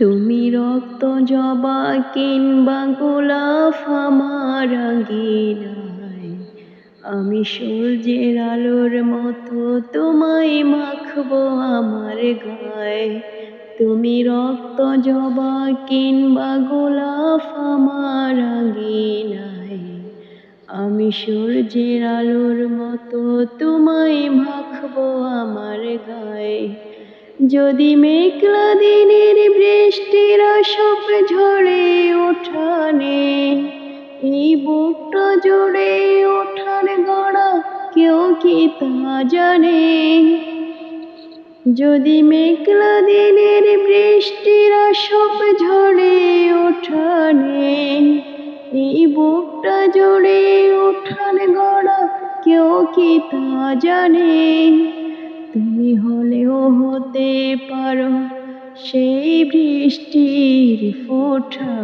তুমি রক্ত জবা কিংবা গোলাপ আমার আঙ্গিনায়, আমি সূর্যের আলোর মতো তোমায় মাখবো আমার গায়ে। তুমি রক্ত জবা কিংবা গোলাপ আমার আঙ্গিনায়, আমি সূর্যের আলোর মতো তোমায় মাখবো আমার গায়ে। যদি মেঘলা দিনের বৃষ্টির আসব ঝরে ওঠানে, এই বুকটা জুড়ে ওঠার গড়া কেউ কি তা জানে? যদি মেঘলা দিনের বৃষ্টির আসব ঝরে ওঠানে, এই বুকটা জুড়ে ওঠার গড়া কেউ কি তা জানে? তুমি হলেও হতে পারো সেই বৃষ্টির ফোঁটা,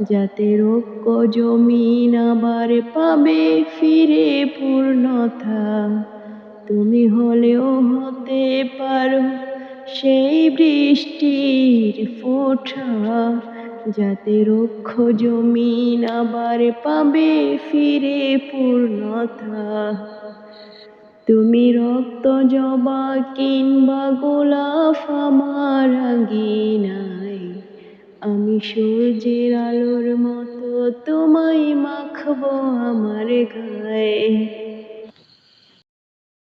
যাতে রুক্ষ জমিন আবার পাবে ফিরে পূর্ণতা। তুমি হলেও হতে পারো সেই বৃষ্টির ফোঁটা, যাতে রুক্ষ জমিন আবার পাবে ফিরে পূর্ণতা। তুমি রক্ত জবা কিংবা গোলাপ আমার আঙ্গিনায়, আমি সূর্যের আলোর মতো তোমায় মাখবো আমার গায়ে।